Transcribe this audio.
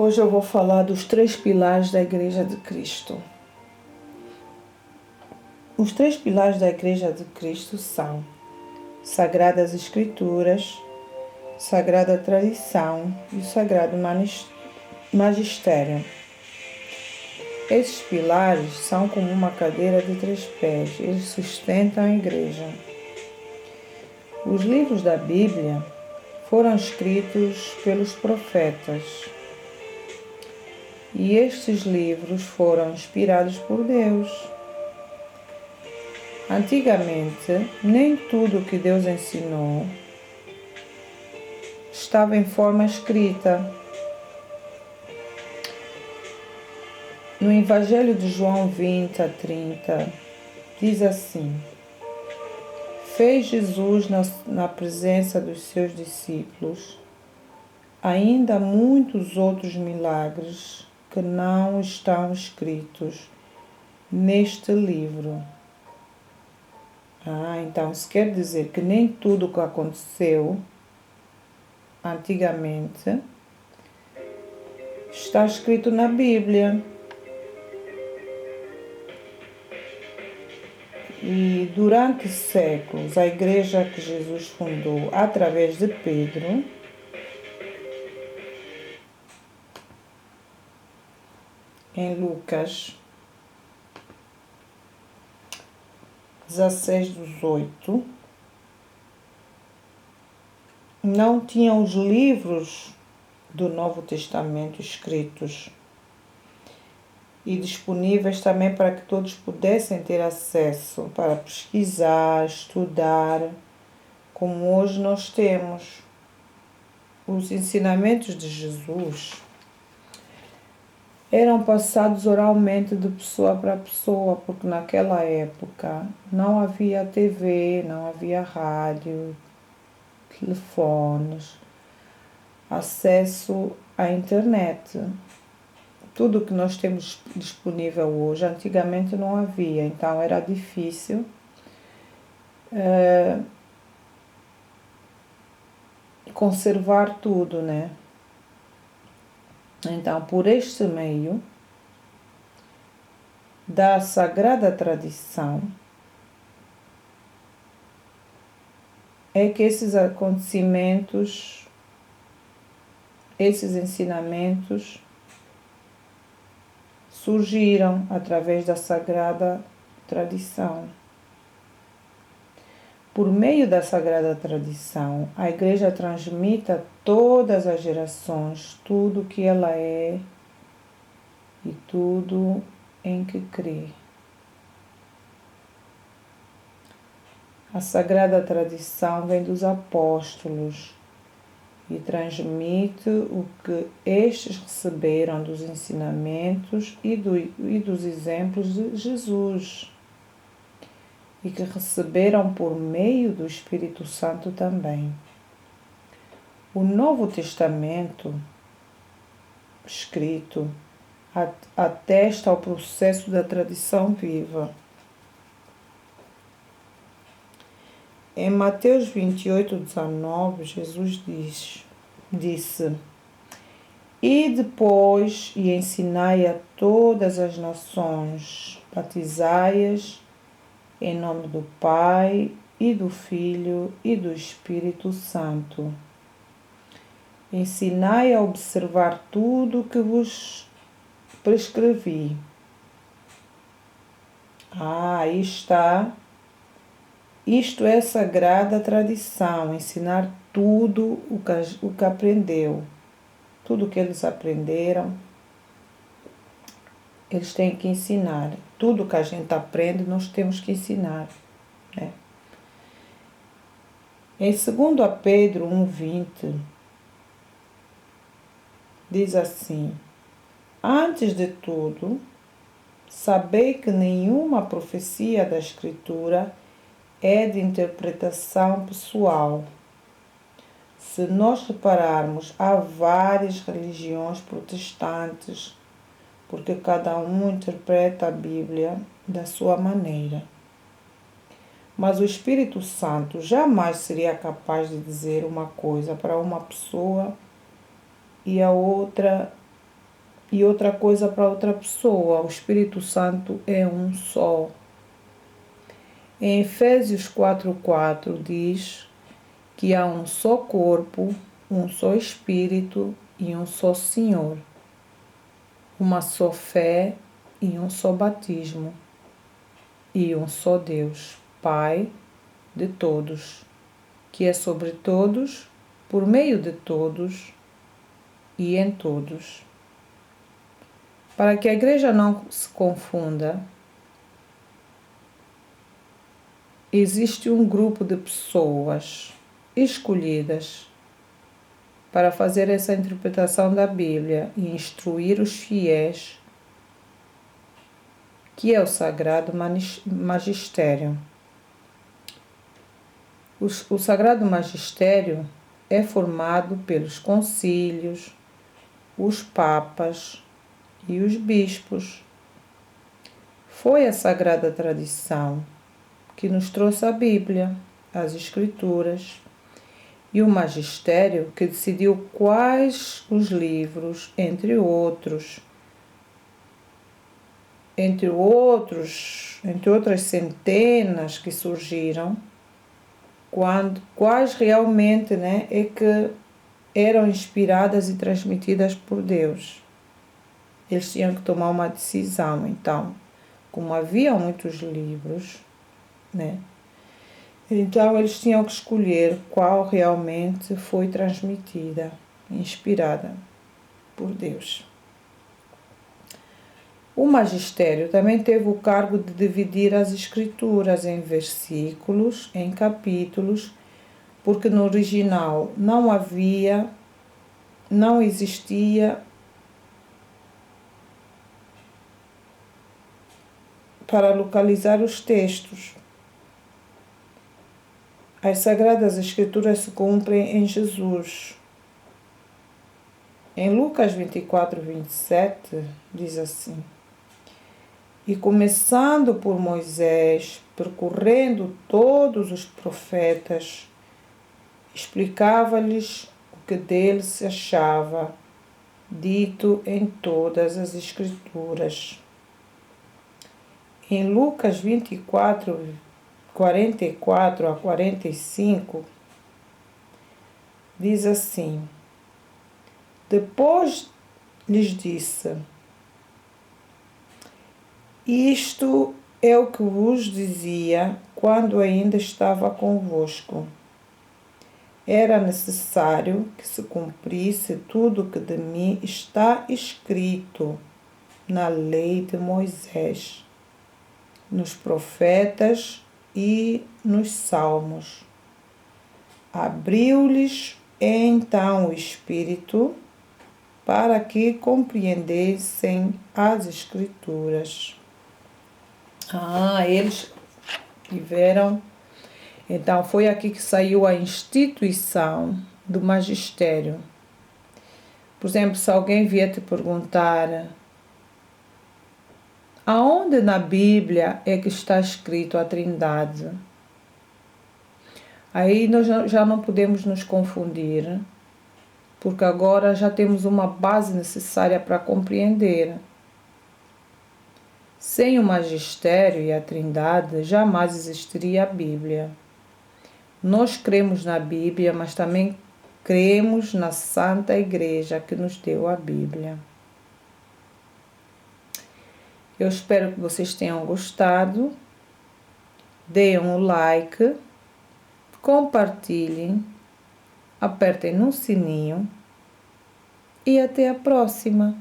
Hoje eu vou falar dos 3 pilares da Igreja de Cristo. Os 3 pilares da Igreja de Cristo são Sagradas Escrituras, Sagrada Tradição e o Sagrado Magistério. Esses pilares são como uma cadeira de 3 pés, eles sustentam a Igreja. Os livros da Bíblia foram escritos pelos profetas. E estes livros foram inspirados por Deus. Antigamente, nem tudo o que Deus ensinou estava em forma escrita. No Evangelho de João 20:30, diz assim: Fez Jesus na presença dos seus discípulos ainda muitos outros milagres que não estão escritos neste livro. Então isso quer dizer que nem tudo o que aconteceu antigamente está escrito na Bíblia. E durante séculos, a igreja que Jesus fundou através de Pedro em Lucas 16:18, não tinham os livros do Novo Testamento escritos e disponíveis também para que todos pudessem ter acesso para pesquisar, estudar, como hoje nós temos. Os ensinamentos de Jesus eram passados oralmente de pessoa para pessoa, porque naquela época não havia TV, não havia rádio, telefones, acesso à internet. Tudo que nós temos disponível hoje, antigamente não havia, então era difícil conservar tudo, né? Então, por este meio da sagrada tradição, é que esses acontecimentos, esses ensinamentos surgiram através da sagrada tradição. Por meio da sagrada tradição, a Igreja transmite a todas as gerações tudo o que ela é e tudo em que crê. A sagrada tradição vem dos apóstolos e transmite o que estes receberam dos ensinamentos e dos exemplos de Jesus, e que receberam por meio do Espírito Santo também. O Novo Testamento escrito atesta o processo da tradição viva. Em Mateus 28:19, Jesus disse: E depois e ensinai a todas as nações, batizai-as em nome do Pai, e do Filho, e do Espírito Santo. Ensinai a observar tudo o que vos prescrevi. Aí está. Isto é sagrada tradição, ensinar tudo o que aprendeu. Tudo o que eles aprenderam, eles têm que ensinar. Tudo que a gente aprende, nós temos que ensinar, né? Em 2 Pedro 1:20, diz assim: Antes de tudo, sabei que nenhuma profecia da Escritura é de interpretação pessoal. Se nós repararmos, há várias religiões protestantes, porque cada um interpreta a Bíblia da sua maneira. Mas o Espírito Santo jamais seria capaz de dizer uma coisa para uma pessoa e a outra e outra coisa para outra pessoa. O Espírito Santo é um só. Em Efésios 4:4 diz que há um só corpo, um só Espírito e um só Senhor, uma só fé e um só batismo, e um só Deus, Pai de todos, que é sobre todos, por meio de todos e em todos. Para que a igreja não se confunda, existe um grupo de pessoas escolhidas para fazer essa interpretação da Bíblia e instruir os fiéis, que é o Sagrado Magistério. O Sagrado Magistério é formado pelos concílios, os papas e os bispos. Foi a Sagrada Tradição que nos trouxe a Bíblia, as Escrituras, e o Magistério que decidiu quais os livros, entre outras centenas que surgiram, quais realmente é que eram inspiradas e transmitidas por Deus. Eles tinham que tomar uma decisão. Então, como havia muitos livros, então eles tinham que escolher qual realmente foi transmitida, inspirada por Deus. O magistério também teve o cargo de dividir as escrituras em versículos, em capítulos, porque no original não existia para localizar os textos. As Sagradas Escrituras se cumprem em Jesus. Em Lucas 24:27, diz assim: E começando por Moisés, percorrendo todos os profetas, explicava-lhes o que dele se achava, dito em todas as Escrituras. Em Lucas 24:44-45, diz assim: Depois lhes disse: Isto é o que vos dizia quando ainda estava convosco. Era necessário que se cumprisse tudo o que de mim está escrito na lei de Moisés, nos profetas e nos salmos. Abriu-lhes então o Espírito para que compreendessem as Escrituras. Eles tiveram. Então, foi aqui que saiu a instituição do magistério. Por exemplo, se alguém vier te perguntar aonde na Bíblia é que está escrito a Trindade, aí nós já não podemos nos confundir, porque agora já temos uma base necessária para compreender. Sem o magistério e a Trindade, jamais existiria a Bíblia. Nós cremos na Bíblia, mas também cremos na Santa Igreja que nos deu a Bíblia. Eu espero que vocês tenham gostado. Deem um like, compartilhem, apertem no sininho e até a próxima.